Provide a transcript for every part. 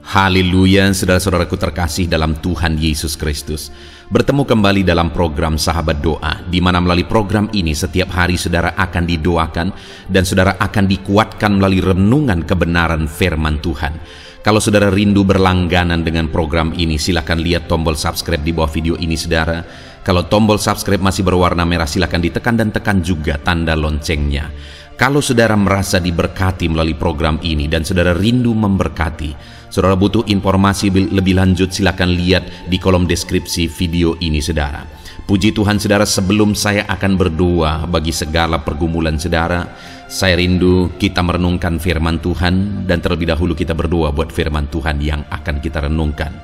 Haleluya, saudara-saudaraku terkasih dalam Tuhan Yesus Kristus. Bertemu kembali dalam program Sahabat Doa, di mana melalui program ini setiap hari saudara akan didoakan dan saudara akan dikuatkan melalui renungan kebenaran firman Tuhan. Kalau saudara rindu berlangganan dengan program ini, silakan lihat tombol subscribe di bawah video ini saudara. Kalau tombol subscribe masih berwarna merah, silakan ditekan dan tekan juga tanda loncengnya. Kalau saudara merasa diberkati melalui program ini dan saudara rindu memberkati, saudara butuh informasi lebih lanjut, silakan lihat di kolom deskripsi video ini saudara. Puji Tuhan saudara, sebelum saya akan berdoa bagi segala pergumulan saudara, saya rindu kita merenungkan firman Tuhan, dan terlebih dahulu kita berdoa buat firman Tuhan yang akan kita renungkan.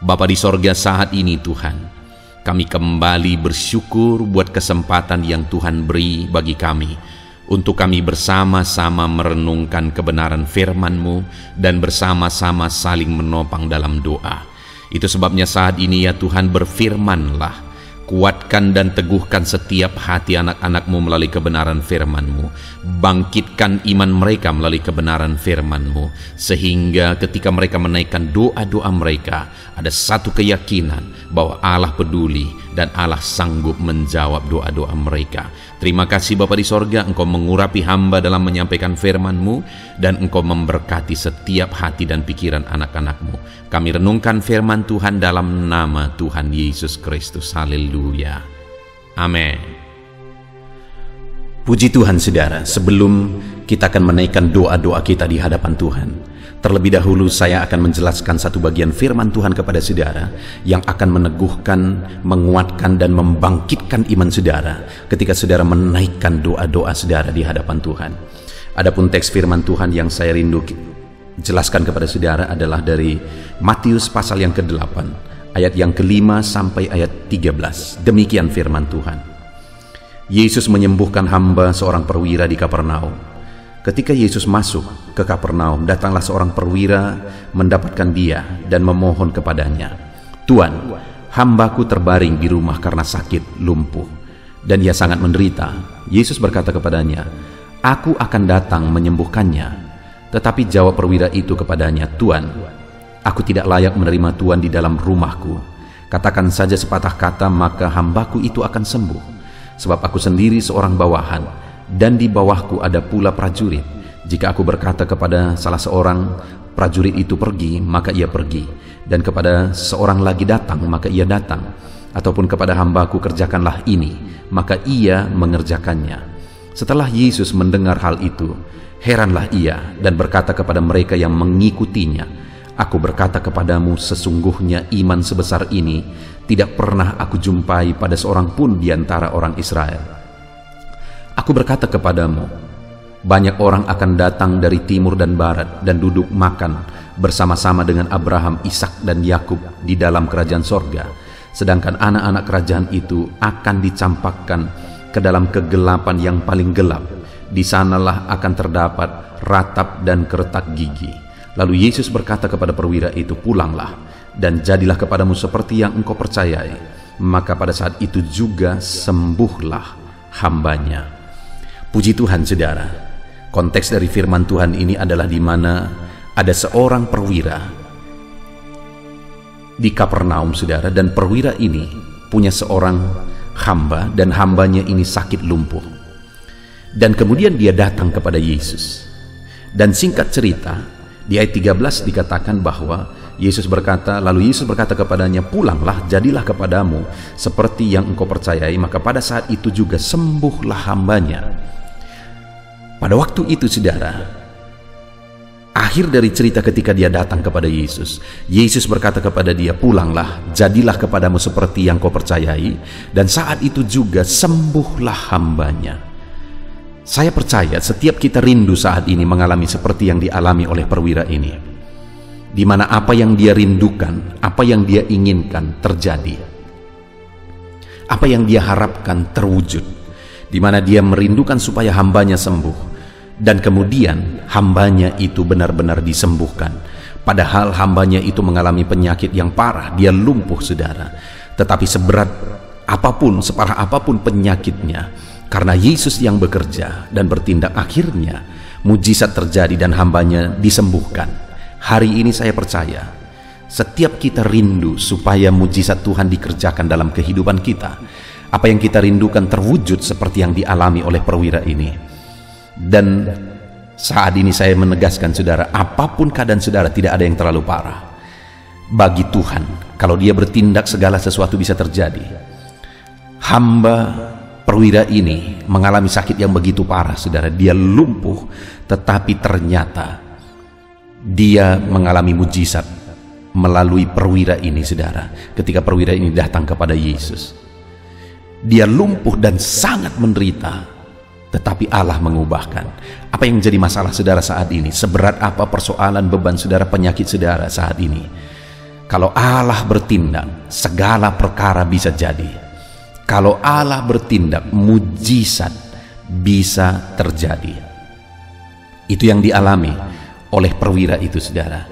Bapa di sorga, saat ini Tuhan, kami kembali bersyukur buat kesempatan yang Tuhan beri bagi kami untuk kami bersama-sama merenungkan kebenaran firman-Mu dan bersama-sama saling menopang dalam doa. Itu sebabnya saat ini ya Tuhan, berfirman-Lah, kuatkan dan teguhkan setiap hati anak-anak-Mu melalui kebenaran firman-Mu. Bangkitkan iman mereka melalui kebenaran firman-Mu, sehingga ketika mereka menaikkan doa-doa mereka, ada satu keyakinan bahwa Allah peduli dan Allah sanggup menjawab doa-doa mereka. Terima kasih Bapa di sorga, Engkau mengurapi hamba dalam menyampaikan firman-Mu, dan Engkau memberkati setiap hati dan pikiran anak-anak-Mu. Kami renungkan firman Tuhan dalam nama Tuhan Yesus Kristus. Haleluya. Amin. Puji Tuhan saudara, sebelum kita akan menaikkan doa-doa kita di hadapan Tuhan, terlebih dahulu saya akan menjelaskan satu bagian firman Tuhan kepada saudara yang akan meneguhkan, menguatkan, dan membangkitkan iman saudara ketika saudara menaikkan doa-doa saudara di hadapan Tuhan. Adapun teks firman Tuhan yang saya rindu jelaskan kepada saudara adalah dari Matius pasal yang ke-8, ayat yang ke-5 sampai ayat 13. Demikian firman Tuhan. Yesus menyembuhkan hamba seorang perwira di Kapernaum. Ketika Yesus masuk ke Kapernaum, datanglah seorang perwira mendapatkan dia dan memohon kepadanya, "Tuan, hambaku terbaring di rumah karena sakit lumpuh, dan ia sangat menderita." Yesus berkata kepadanya, "Aku akan datang menyembuhkannya." Tetapi jawab perwira itu kepadanya, "Tuan, aku tidak layak menerima Tuan di dalam rumahku. Katakan saja sepatah kata, maka hambaku itu akan sembuh. Sebab aku sendiri seorang bawahan, dan di bawahku ada pula prajurit. Jika aku berkata kepada salah seorang prajurit itu pergi, maka ia pergi, dan kepada seorang lagi datang, maka ia datang, ataupun kepada hambaku kerjakanlah ini, maka ia mengerjakannya." Setelah Yesus mendengar hal itu, heranlah ia dan berkata kepada mereka yang mengikutinya, "Aku berkata kepadamu, sesungguhnya iman sebesar ini tidak pernah aku jumpai pada seorang pun di antara orang Israel. Aku berkata kepadamu, banyak orang akan datang dari timur dan barat dan duduk makan bersama-sama dengan Abraham, Ishak, dan Yakub di dalam kerajaan sorga. Sedangkan anak-anak kerajaan itu akan dicampakkan ke dalam kegelapan yang paling gelap. Di sanalah akan terdapat ratap dan keretak gigi." Lalu Yesus berkata kepada perwira itu, "Pulanglah, dan jadilah kepadamu seperti yang engkau percayai." Maka pada saat itu juga sembuhlah hambanya. Puji Tuhan saudara, konteks dari firman Tuhan ini adalah di mana ada seorang perwira di Kapernaum saudara, dan perwira ini punya seorang hamba, dan hambanya ini sakit lumpuh. Dan kemudian dia datang kepada Yesus. Dan singkat cerita, di ayat 13 dikatakan bahwa lalu Yesus berkata kepadanya, "Pulanglah, jadilah kepadamu seperti yang engkau percayai." Maka pada saat itu juga sembuhlah hambanya. Pada waktu itu saudara, akhir dari cerita ketika dia datang kepada Yesus, Yesus berkata kepada dia, "Pulanglah, jadilah kepadamu seperti yang kau percayai." Dan saat itu juga sembuhlah hambanya. Saya percaya setiap kita rindu saat ini mengalami seperti yang dialami oleh perwira ini, di mana apa yang dia rindukan, apa yang dia inginkan terjadi, apa yang dia harapkan terwujud, di mana dia merindukan supaya hambanya sembuh, dan kemudian hambanya itu benar-benar disembuhkan. Padahal hambanya itu mengalami penyakit yang parah, dia lumpuh saudara. Tetapi seberat apapun, separah apapun penyakitnya, karena Yesus yang bekerja dan bertindak, akhirnya mujizat terjadi dan hambanya disembuhkan. hari ini saya percaya setiap kita rindu supaya mujizat Tuhan dikerjakan dalam kehidupan kita. Apa yang kita rindukan terwujud seperti yang dialami oleh perwira ini. Dan saat ini saya menegaskan saudara, apapun keadaan saudara, tidak ada yang terlalu parah. Bagi Tuhan, kalau Dia bertindak, segala sesuatu bisa terjadi. Hamba perwira ini mengalami sakit yang begitu parah, saudara. Dia lumpuh, tetapi ternyata dia mengalami mujizat melalui perwira ini, saudara. Ketika perwira ini datang kepada Yesus, dia lumpuh dan sangat menderita, tetapi Allah mengubahkan. Apa yang menjadi masalah saudara saat ini? Seberat apa persoalan, beban saudara, penyakit saudara saat ini? Kalau Allah bertindak, segala perkara bisa jadi. Kalau Allah bertindak, mujizat bisa terjadi. Itu yang dialami oleh perwira itu, saudara.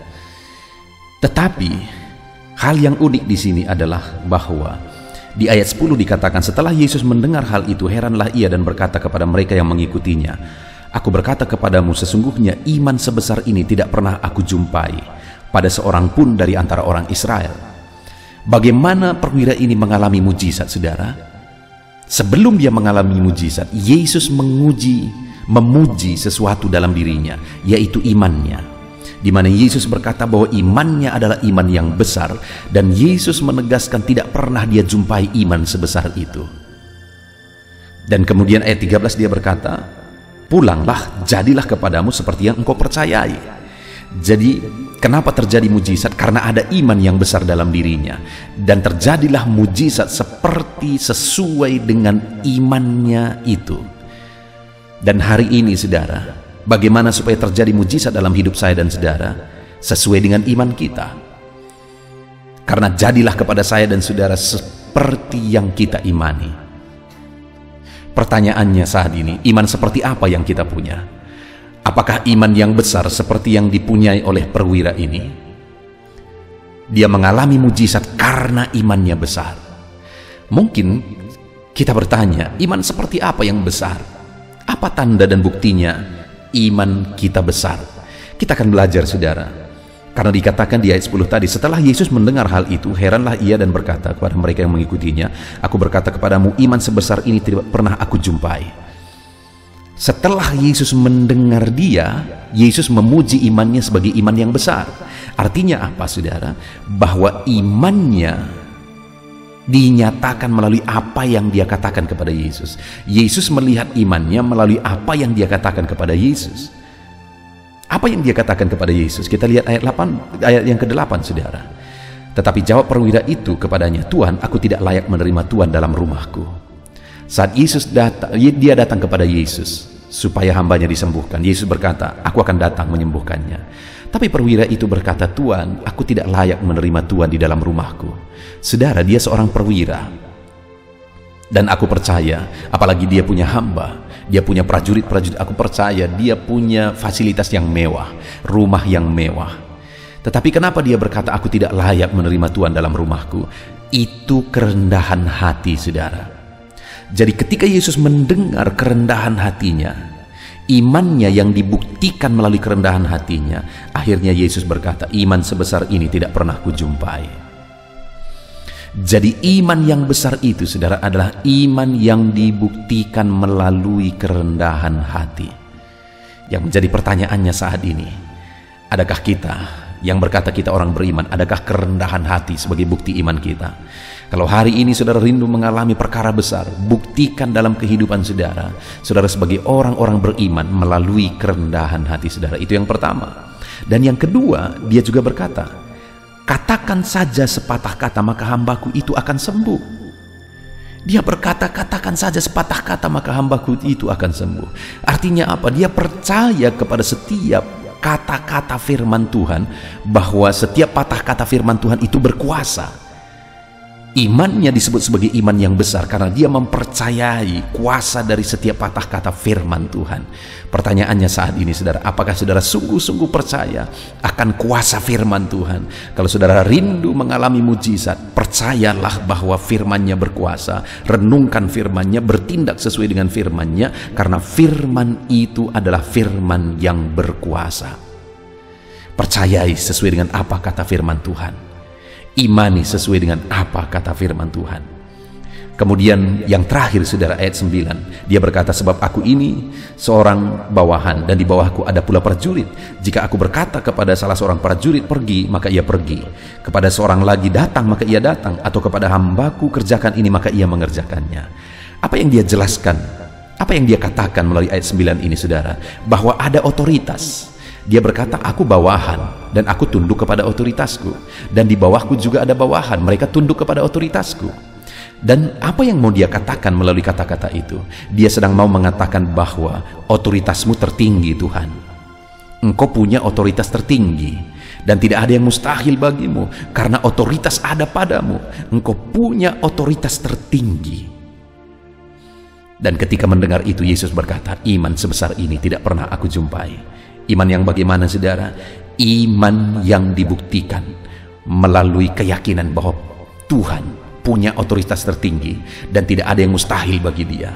Tetapi hal yang unik di sini adalah bahwa di ayat 10 dikatakan, setelah Yesus mendengar hal itu, heranlah ia dan berkata kepada mereka yang mengikutinya, aku berkata kepadamu, sesungguhnya iman sebesar ini tidak pernah aku jumpai pada seorang pun dari antara orang Israel. Bagaimana perwira ini mengalami mujizat, saudara? Sebelum dia mengalami mujizat, Yesus memuji sesuatu dalam dirinya, yaitu imannya. Di mana Yesus berkata bahwa imannya adalah iman yang besar, dan Yesus menegaskan tidak pernah dia jumpai iman sebesar itu. Dan kemudian ayat 13 dia berkata, pulanglah, jadilah kepadamu seperti yang engkau percayai. Jadi kenapa terjadi mujizat? Karena ada iman yang besar dalam dirinya, dan terjadilah mujizat seperti sesuai dengan imannya itu. Dan hari ini, saudara, bagaimana supaya terjadi mujizat dalam hidup saya dan saudara? Sesuai dengan iman kita. Karena jadilah kepada saya dan saudara seperti yang kita imani. Pertanyaannya saat ini, iman seperti apa yang kita punya? Apakah iman yang besar seperti yang dipunyai oleh perwira ini? Dia mengalami mujizat karena imannya besar. Mungkin kita bertanya, iman seperti apa yang besar? Apa tanda dan buktinya iman kita besar? Kita akan belajar, saudara. Karena dikatakan di ayat 10 tadi, setelah Yesus mendengar hal itu, heranlah ia dan berkata kepada mereka yang mengikutinya, aku berkata kepadamu, iman sebesar ini tidak pernah aku jumpai. Setelah Yesus mendengar dia, Yesus memuji imannya sebagai iman yang besar. Artinya apa, saudara? Bahwa imannya dinyatakan melalui apa yang dia katakan kepada Yesus. Yesus melihat imannya melalui apa yang dia katakan kepada Yesus. Apa yang dia katakan kepada Yesus? Kita lihat ayat yang ke-8, saudara. Tetapi jawab perwira itu kepadanya, Tuhan, aku tidak layak menerima Tuhan dalam rumahku. Saat Yesus datang, dia datang kepada Yesus supaya hambanya disembuhkan. Yesus berkata, aku akan datang menyembuhkannya. Tapi perwira itu berkata, Tuhan, aku tidak layak menerima Tuhan di dalam rumahku. Saudara, dia seorang perwira. Dan aku percaya, apalagi dia punya hamba, dia punya prajurit-prajurit, aku percaya dia punya fasilitas yang mewah, rumah yang mewah. Tetapi kenapa dia berkata, aku tidak layak menerima Tuhan dalam rumahku? Itu kerendahan hati, saudara. Jadi ketika Yesus mendengar kerendahan hatinya, imannya yang dibuktikan melalui kerendahan hatinya, akhirnya Yesus berkata, iman sebesar ini tidak pernah kujumpai. Jadi iman yang besar itu, saudara, adalah iman yang dibuktikan melalui kerendahan hati. Yang menjadi pertanyaannya saat ini, adakah kita yang berkata kita orang beriman, adakah kerendahan hati sebagai bukti iman kita? Kalau hari ini saudara rindu mengalami perkara besar, buktikan dalam kehidupan saudara, saudara sebagai orang-orang beriman melalui kerendahan hati saudara. Itu yang pertama. Dan yang kedua, dia juga berkata, katakan saja sepatah kata maka hambaku itu akan sembuh. Dia berkata, katakan saja sepatah kata maka hambaku itu akan sembuh. Artinya apa? Dia percaya kepada setiap kata-kata firman Tuhan, bahwa setiap patah kata firman Tuhan itu berkuasa. Imannya disebut sebagai iman yang besar karena dia mempercayai kuasa dari setiap patah kata firman Tuhan. Pertanyaannya saat ini, saudara, apakah saudara sungguh-sungguh percaya akan kuasa firman Tuhan? Kalau saudara rindu mengalami mujizat, percayalah bahwa firman-Nya berkuasa. Renungkan firman-Nya, bertindak sesuai dengan firman-Nya, karena firman itu adalah firman yang berkuasa. Percayai sesuai dengan apa kata firman Tuhan. Imani sesuai dengan apa kata firman Tuhan. Kemudian yang terakhir saudara, ayat 9, dia berkata, sebab aku ini seorang bawahan dan di bawahku ada pula prajurit. Jika aku berkata kepada salah seorang prajurit pergi, maka ia pergi. Kepada seorang lagi datang, maka ia datang. Atau kepada hambaku kerjakan ini, maka ia mengerjakannya. Apa yang dia jelaskan, apa yang dia katakan melalui ayat 9 ini saudara, bahwa ada otoritas. Dia berkata, aku bawahan dan aku tunduk kepada otoritasku, dan di bawahku juga ada bawahan, mereka tunduk kepada otoritasku. Dan apa yang mau dia katakan melalui kata-kata itu? Dia sedang mau mengatakan bahwa otoritasmu tertinggi Tuhan. Engkau punya otoritas tertinggi, dan tidak ada yang mustahil bagimu, karena otoritas ada padamu. Engkau punya otoritas tertinggi. Dan ketika mendengar itu, Yesus berkata, iman sebesar ini tidak pernah aku jumpai. Iman yang bagaimana saudara? Iman yang dibuktikan melalui keyakinan bahwa Tuhan punya otoritas tertinggi dan tidak ada yang mustahil bagi dia.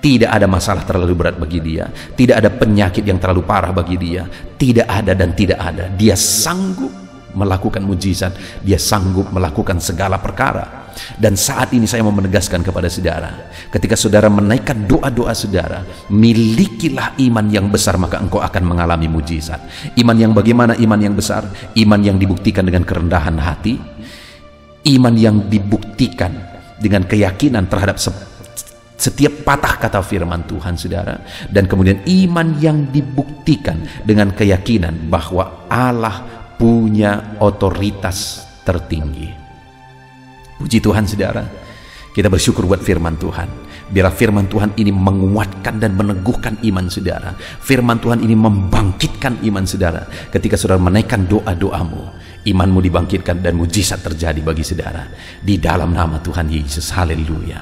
Tidak ada masalah terlalu berat bagi dia, tidak ada penyakit yang terlalu parah bagi dia, tidak ada dan tidak ada. Dia sanggup melakukan mujizat, dia sanggup melakukan segala perkara. Dan saat ini saya mau menegaskan kepada saudara, ketika saudara menaikkan doa-doa saudara, milikilah iman yang besar, maka engkau akan mengalami mujizat. Iman yang bagaimana? Iman yang besar, iman yang dibuktikan dengan kerendahan hati, iman yang dibuktikan dengan keyakinan terhadap setiap patah kata firman Tuhan saudara, dan kemudian iman yang dibuktikan dengan keyakinan bahwa Allah punya otoritas tertinggi. Puji Tuhan saudara, kita bersyukur buat firman Tuhan. Biarlah firman Tuhan ini menguatkan dan meneguhkan iman saudara. Firman Tuhan ini membangkitkan iman saudara. Ketika saudara menaikkan doa-doamu, imanmu dibangkitkan dan mujizat terjadi bagi saudara. Di dalam nama Tuhan Yesus, haleluya.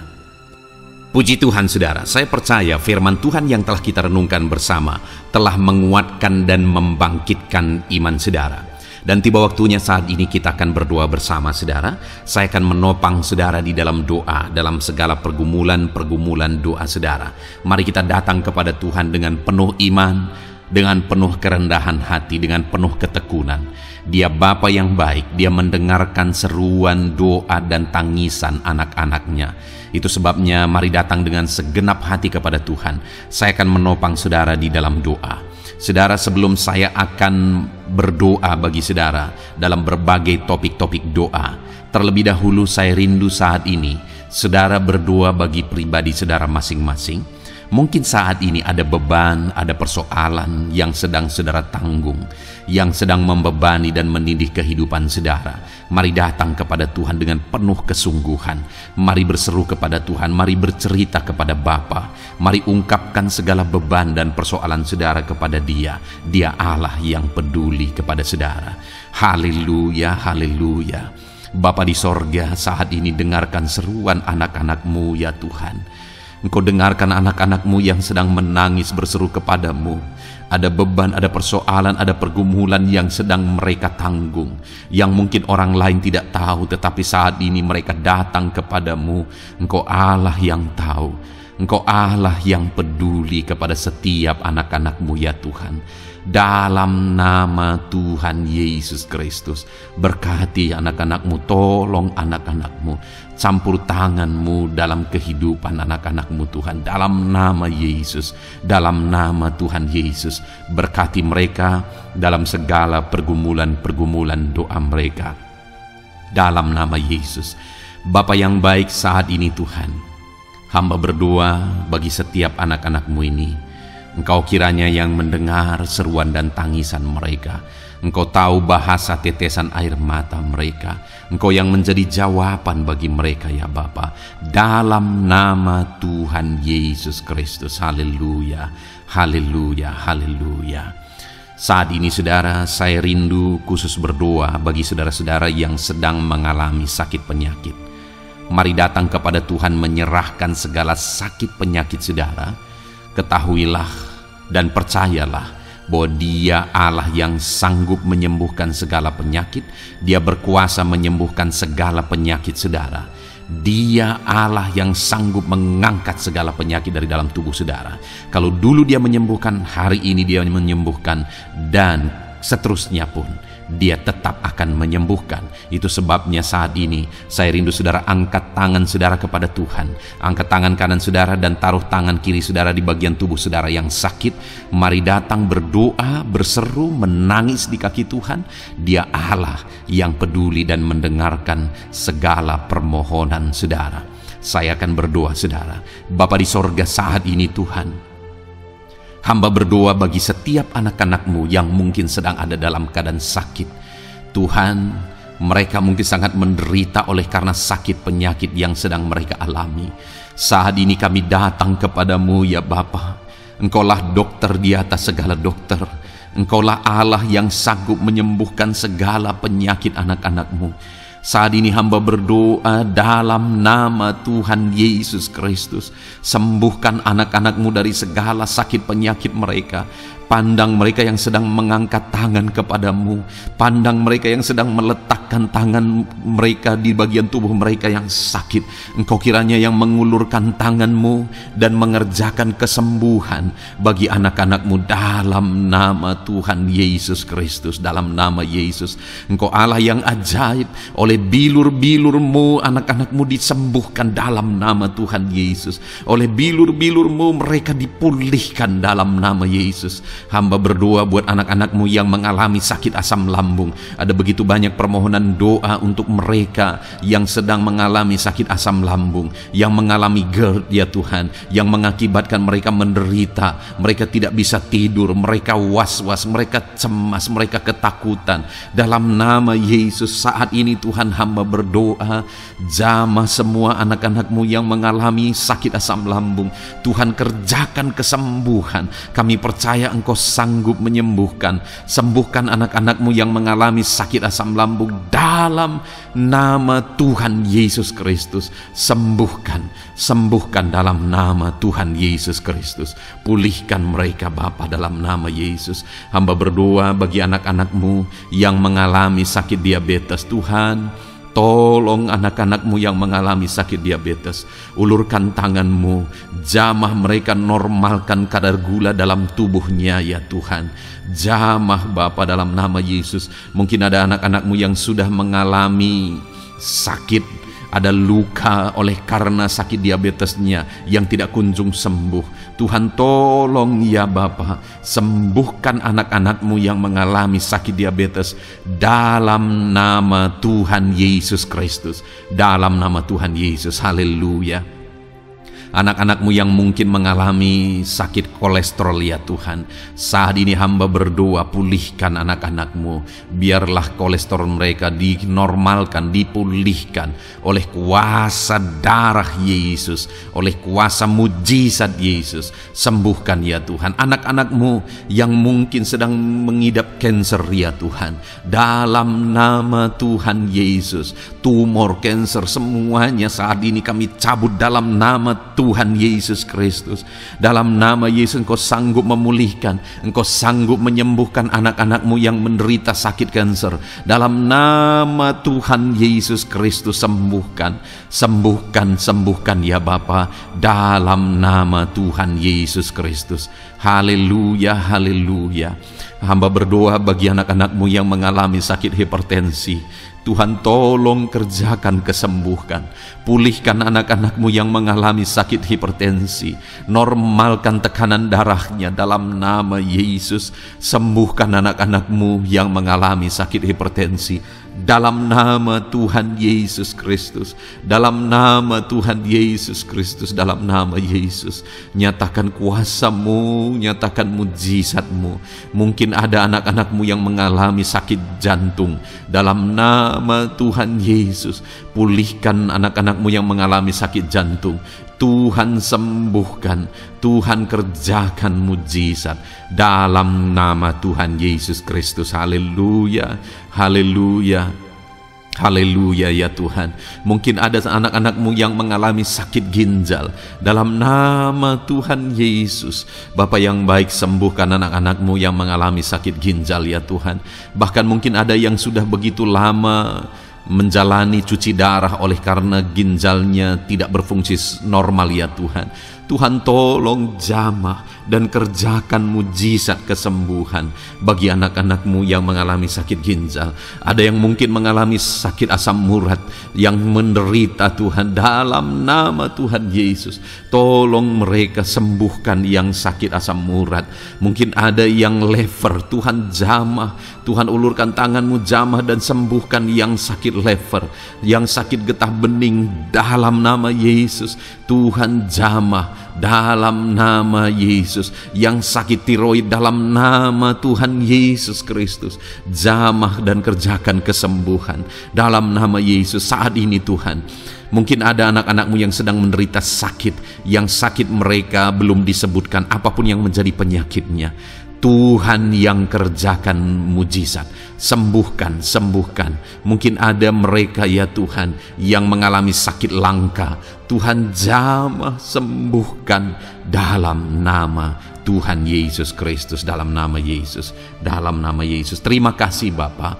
Puji Tuhan saudara, saya percaya firman Tuhan yang telah kita renungkan bersama telah menguatkan dan membangkitkan iman saudara. Dan tiba waktunya saat ini kita akan berdoa bersama saudara. Saya akan menopang saudara di dalam doa, dalam segala pergumulan doa saudara. Mari kita datang kepada Tuhan dengan penuh iman, dengan penuh kerendahan hati, dengan penuh ketekunan. Dia Bapa yang baik, dia mendengarkan seruan doa dan tangisan anak-anaknya. Itu sebabnya mari datang dengan segenap hati kepada Tuhan. Saya akan menopang saudara di dalam doa. Saudara, sebelum saya akan berdoa bagi saudara dalam berbagai topik-topik doa, terlebih dahulu saya rindu saat ini saudara berdoa bagi pribadi saudara masing-masing. Mungkin saat ini ada beban, ada persoalan yang sedang saudara tanggung, yang sedang membebani dan menindih kehidupan saudara. Mari datang kepada Tuhan dengan penuh kesungguhan. Mari berseru kepada Tuhan, mari bercerita kepada Bapa. Mari ungkapkan segala beban dan persoalan saudara kepada Dia. Dia Allah yang peduli kepada saudara. Haleluya, haleluya. Bapa di sorga, saat ini dengarkan seruan anak-anak-Mu ya Tuhan. Engkau dengarkan anak-anak-Mu yang sedang menangis berseru kepadamu. Ada beban, ada persoalan, ada pergumulan yang sedang mereka tanggung, yang mungkin orang lain tidak tahu, tetapi saat ini mereka datang kepadamu. Engkau Allah yang tahu, Engkau Allah yang peduli kepada setiap anak-anak-Mu ya Tuhan. Dalam nama Tuhan Yesus Kristus, berkati anak-anak-Mu, tolong anak-anak-Mu, campur tangan-Mu dalam kehidupan anak-anak-Mu Tuhan. Dalam nama Yesus, dalam nama Tuhan Yesus, berkati mereka dalam segala pergumulan-pergumulan doa mereka. Dalam nama Yesus, Bapa yang baik, saat ini Tuhan, hamba berdoa bagi setiap anak-anak-Mu ini. Engkau kiranya yang mendengar seruan dan tangisan mereka. Engkau tahu bahasa tetesan air mata mereka. Engkau yang menjadi jawaban bagi mereka ya Bapa. Dalam nama Tuhan Yesus Kristus. Haleluya, haleluya, haleluya. Saat ini saudara, saya rindu khusus berdoa bagi saudara-saudara yang sedang mengalami sakit penyakit. Mari datang kepada Tuhan menyerahkan segala sakit penyakit saudara. Ketahuilah dan percayalah bahwa Dia Allah yang sanggup menyembuhkan segala penyakit. Dia berkuasa menyembuhkan segala penyakit saudara. Dia Allah yang sanggup mengangkat segala penyakit dari dalam tubuh saudara. Kalau dulu Dia menyembuhkan, hari ini Dia menyembuhkan, dan seterusnya pun Dia tetap akan menyembuhkan. Itu sebabnya saat ini saya rindu saudara angkat tangan saudara kepada Tuhan. Angkat tangan kanan saudara dan taruh tangan kiri saudara di bagian tubuh saudara yang sakit. Mari datang berdoa, berseru, menangis di kaki Tuhan. Dia Allah yang peduli dan mendengarkan segala permohonan saudara. Saya akan berdoa saudara. Bapa di sorga, saat ini Tuhan, hamba berdoa bagi setiap anak-anak-Mu yang mungkin sedang ada dalam keadaan sakit. Tuhan, mereka mungkin sangat menderita oleh karena sakit penyakit yang sedang mereka alami. Saat ini kami datang kepadamu ya Bapa. Engkaulah dokter di atas segala dokter. Engkaulah Allah yang sanggup menyembuhkan segala penyakit anak-anak-Mu. Saat ini hamba berdoa dalam nama Tuhan Yesus Kristus. Sembuhkan anak-anak-Mu dari segala sakit penyakit mereka. Pandang mereka yang sedang mengangkat tangan kepadamu. Pandang mereka yang sedang meletakkan tangan mereka di bagian tubuh mereka yang sakit. Engkau kiranya yang mengulurkan tangan-Mu dan mengerjakan kesembuhan bagi anak-anak-Mu dalam nama Tuhan Yesus Kristus. Dalam nama Yesus, Engkau Allah yang ajaib. Oleh bilur-bilur-Mu anak-anak-Mu disembuhkan dalam nama Tuhan Yesus. Oleh bilur-bilur-Mu mereka dipulihkan dalam nama Yesus. Hamba berdoa buat anak-anak-Mu yang mengalami sakit asam lambung. Ada begitu banyak permohonan doa untuk mereka yang sedang mengalami sakit asam lambung, yang mengalami GERD ya Tuhan, yang mengakibatkan mereka menderita, mereka tidak bisa tidur, mereka was-was, mereka cemas, mereka ketakutan. Dalam nama Yesus saat ini Tuhan, hamba berdoa, jamah semua anak-anak-Mu yang mengalami sakit asam lambung. Tuhan, kerjakan kesembuhan. Kami percaya Engkau sanggup menyembuhkan. Sembuhkan anak-anak-Mu yang mengalami sakit asam lambung dalam nama Tuhan Yesus Kristus. Sembuhkan, sembuhkan dalam nama Tuhan Yesus Kristus. Pulihkan mereka Bapa dalam nama Yesus. Hamba berdoa bagi anak-anak-Mu yang mengalami sakit diabetes. Tuhan, tolong anak-anak-Mu yang mengalami sakit diabetes. Ulurkan tangan-Mu, jamah mereka, normalkan kadar gula dalam tubuhnya ya Tuhan. Jamah Bapa dalam nama Yesus. Mungkin ada anak-anak-Mu yang sudah mengalami sakit, ada luka oleh karena sakit diabetesnya yang tidak kunjung sembuh. Tuhan, tolong ya Bapa, sembuhkan anak-anak-Mu yang mengalami sakit diabetes dalam nama Tuhan Yesus Kristus. Dalam nama Tuhan Yesus, haleluya. Anak-anak-Mu yang mungkin mengalami sakit kolesterol ya Tuhan, saat ini hamba berdoa, pulihkan anak-anak-Mu. Biarlah kolesterol mereka dinormalkan, dipulihkan oleh kuasa darah Yesus, oleh kuasa mujizat Yesus. Sembuhkan ya Tuhan anak-anak-Mu yang mungkin sedang mengidap kanker ya Tuhan. Dalam nama Tuhan Yesus, tumor, kanker, semuanya saat ini kami cabut dalam nama Tuhan Yesus Kristus. Dalam nama Yesus, Engkau sanggup memulihkan, Engkau sanggup menyembuhkan anak-anak-Mu yang menderita sakit kanker. Dalam nama Tuhan Yesus Kristus, sembuhkan, sembuhkan, sembuhkan ya Bapa. Dalam nama Tuhan Yesus Kristus. Haleluya, haleluya. Hamba berdoa bagi anak-anak-Mu yang mengalami sakit hipertensi. Tuhan, tolong kerjakan kesembuhan. Pulihkan anak-anak-Mu yang mengalami sakit hipertensi. Normalkan tekanan darahnya dalam nama Yesus. Sembuhkan anak-anak-Mu yang mengalami sakit hipertensi. Dalam nama Tuhan Yesus Kristus. Dalam nama Tuhan Yesus Kristus. Dalam nama Yesus. Nyatakan kuasa-Mu, nyatakan mujizat-Mu. Mungkin ada anak-anak-Mu yang mengalami sakit jantung. Dalam nama Tuhan Yesus, pulihkan anak-anak-Mu yang mengalami sakit jantung. Tuhan sembuhkan, Tuhan kerjakan mujizat dalam nama Tuhan Yesus Kristus. Haleluya, haleluya, haleluya ya Tuhan. Mungkin ada anak-anak-Mu yang mengalami sakit ginjal. Dalam nama Tuhan Yesus, Bapa yang baik, sembuhkan anak-anak-Mu yang mengalami sakit ginjal ya Tuhan. Bahkan mungkin ada yang sudah begitu lama menjalani cuci darah oleh karena ginjalnya tidak berfungsi normal ya Tuhan. Tuhan tolong jamah dan kerjakan mujizat kesembuhan bagi anak-anak-Mu yang mengalami sakit ginjal. Ada yang mungkin mengalami sakit asam urat, yang menderita Tuhan, dalam nama Tuhan Yesus. Tolong mereka sembuhkan yang sakit asam urat. Mungkin ada yang lever, Tuhan jamah. Tuhan ulurkan tangan-Mu jamah dan sembuhkan yang sakit lever, yang sakit getah bening, dalam nama Yesus. Tuhan jamah dalam nama Yesus. Yang sakit tiroid, dalam nama Tuhan Yesus Kristus, jamah dan kerjakan kesembuhan dalam nama Yesus. Saat ini Tuhan, mungkin ada anak-anak-Mu yang sedang menderita sakit, yang sakit mereka belum disebutkan apapun yang menjadi penyakitnya. Tuhan yang kerjakan mujizat, sembuhkan, sembuhkan. Mungkin ada mereka ya Tuhan yang mengalami sakit langka. Tuhan jamah, sembuhkan dalam nama Tuhan Yesus Kristus, dalam nama Yesus, dalam nama Yesus. Terima kasih Bapa.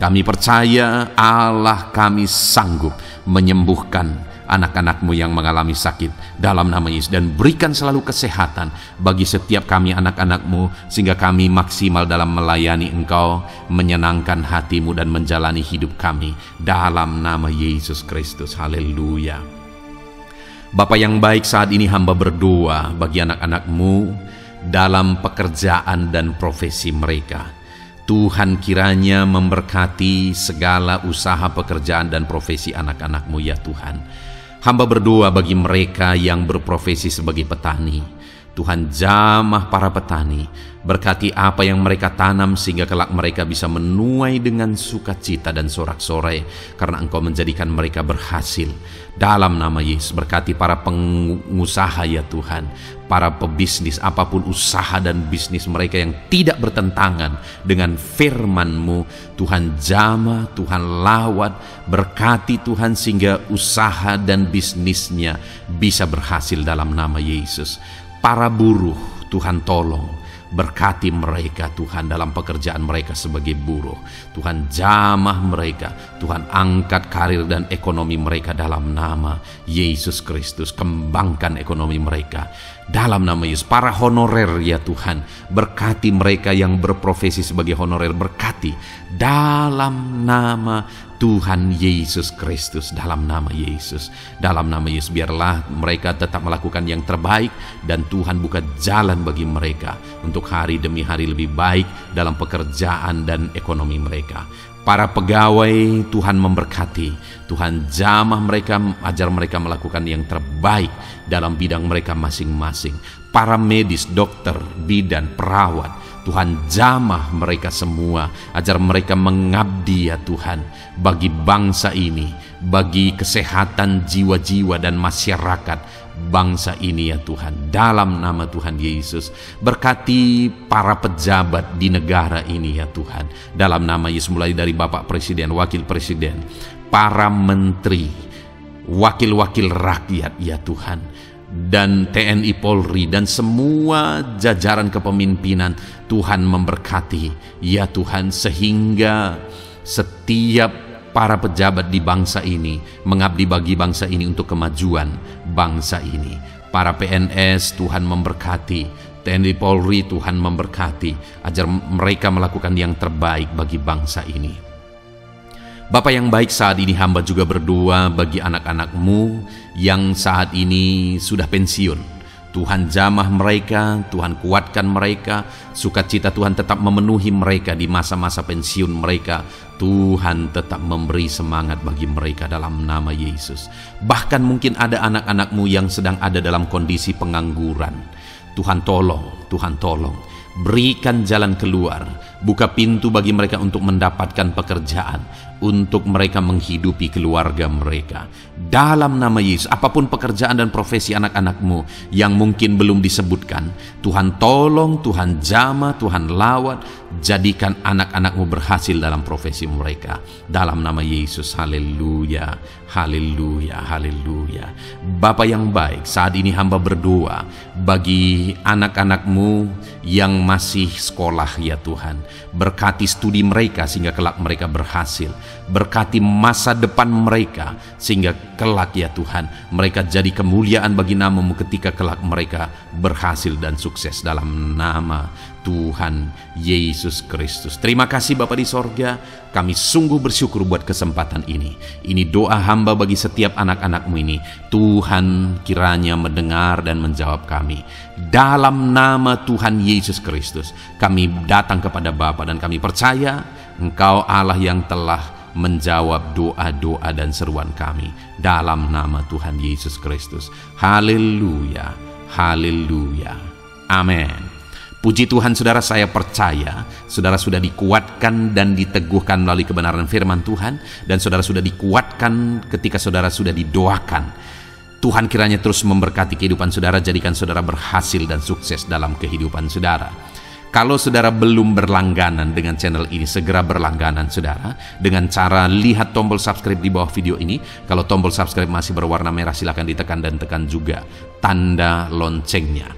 Kami percaya Allah kami sanggup menyembuhkan anak-anak-Mu yang mengalami sakit dalam nama Yesus, dan berikan selalu kesehatan bagi setiap kami anak-anak-Mu, sehingga kami maksimal dalam melayani Engkau, menyenangkan hati-Mu dan menjalani hidup kami dalam nama Yesus Kristus. Haleluya. Bapa yang baik, saat ini hamba berdoa bagi anak-anak-Mu dalam pekerjaan dan profesi mereka. Tuhan kiranya memberkati segala usaha pekerjaan dan profesi anak-anak-Mu ya Tuhan. Hamba berdoa bagi mereka yang berprofesi sebagai petani. Tuhan jamah para petani, berkati apa yang mereka tanam sehingga kelak mereka bisa menuai dengan sukacita dan sorak-sorai karena Engkau menjadikan mereka berhasil. Dalam nama Yesus, berkati para pengusaha ya Tuhan, para pebisnis, apapun usaha dan bisnis mereka yang tidak bertentangan dengan firman-Mu. Tuhan jamah, Tuhan lawat, berkati Tuhan sehingga usaha dan bisnisnya bisa berhasil dalam nama Yesus. Para buruh, Tuhan tolong, berkati mereka Tuhan dalam pekerjaan mereka sebagai buruh. Tuhan jamah mereka, Tuhan angkat karir dan ekonomi mereka dalam nama Yesus Kristus. Kembangkan ekonomi mereka dalam nama Yesus. Para honorer ya Tuhan, berkati mereka yang berprofesi sebagai honorer, berkati dalam nama Tuhan Yesus Kristus, dalam nama Yesus, dalam nama Yesus. Biarlah mereka tetap melakukan yang terbaik dan Tuhan buka jalan bagi mereka untuk hari demi hari lebih baik dalam pekerjaan dan ekonomi mereka. Para pegawai Tuhan memberkati, Tuhan jamah mereka, ajar mereka melakukan yang terbaik dalam bidang mereka masing-masing. Para medis, dokter, bidan, perawat, Tuhan jamah mereka semua, ajar mereka mengabdi ya Tuhan bagi bangsa ini, bagi kesehatan jiwa-jiwa dan masyarakat bangsa ini ya Tuhan, dalam nama Tuhan Yesus. Berkati para pejabat di negara ini ya Tuhan, dalam nama Yesus, mulai dari Bapak Presiden, Wakil Presiden, para menteri, wakil-wakil rakyat ya Tuhan, dan TNI Polri dan semua jajaran kepemimpinan. Tuhan memberkati ya Tuhan, sehingga setiap para pejabat di bangsa ini mengabdi bagi bangsa ini untuk kemajuan bangsa ini. Para PNS Tuhan memberkati, TNI Polri Tuhan memberkati, ajar mereka melakukan yang terbaik bagi bangsa ini. Bapa yang baik, saat ini hamba juga berdoa bagi anak-anak-Mu yang saat ini sudah pensiun. Tuhan jamah mereka, Tuhan kuatkan mereka, sukacita Tuhan tetap memenuhi mereka di masa-masa pensiun mereka. Tuhan tetap memberi semangat bagi mereka dalam nama Yesus. Bahkan mungkin ada anak-anak-Mu yang sedang ada dalam kondisi pengangguran. Tuhan tolong, Tuhan tolong, berikan jalan keluar, buka pintu bagi mereka untuk mendapatkan pekerjaan, untuk mereka menghidupi keluarga mereka. Dalam nama Yesus, apapun pekerjaan dan profesi anak-anak-Mu yang mungkin belum disebutkan, Tuhan tolong, Tuhan jamah, Tuhan lawat, jadikan anak-anak-Mu berhasil dalam profesi mereka. Dalam nama Yesus, haleluya, haleluya, haleluya. Bapa yang baik, saat ini hamba berdoa bagi anak-anak-Mu yang masih sekolah ya Tuhan. Berkati studi mereka sehingga kelak mereka berhasil. Berkati masa depan mereka sehingga kelak ya Tuhan, mereka jadi kemuliaan bagi nama-Mu ketika kelak mereka berhasil dan sukses dalam nama Tuhan Yesus Kristus. Terima kasih Bapa di sorga, kami sungguh bersyukur buat kesempatan ini. Ini doa hamba bagi setiap anak-anak-Mu ini. Tuhan kiranya mendengar dan menjawab kami. Dalam nama Tuhan Yesus Kristus, kami datang kepada Bapa dan kami percaya Engkau Allah yang telah menjawab doa-doa dan seruan kami. Dalam nama Tuhan Yesus Kristus. Haleluya, haleluya, amin. Puji Tuhan saudara, saya percaya saudara sudah dikuatkan dan diteguhkan melalui kebenaran firman Tuhan, dan saudara sudah dikuatkan ketika saudara sudah didoakan. Tuhan kiranya terus memberkati kehidupan saudara, jadikan saudara berhasil dan sukses dalam kehidupan saudara. Kalau saudara belum berlangganan dengan channel ini, segera berlangganan saudara dengan cara lihat tombol subscribe di bawah video ini. Kalau tombol subscribe masih berwarna merah, silakan ditekan dan tekan juga tanda loncengnya.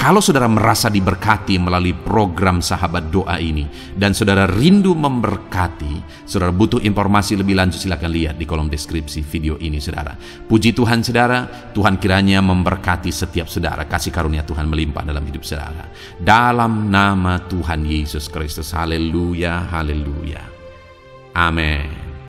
Kalau saudara merasa diberkati melalui program Sahabat Doa ini dan saudara rindu memberkati, saudara butuh informasi lebih lanjut, silakan lihat di kolom deskripsi video ini saudara. Puji Tuhan saudara, Tuhan kiranya memberkati setiap saudara, kasih karunia Tuhan melimpah dalam hidup saudara. Dalam nama Tuhan Yesus Kristus, haleluya, haleluya, amin.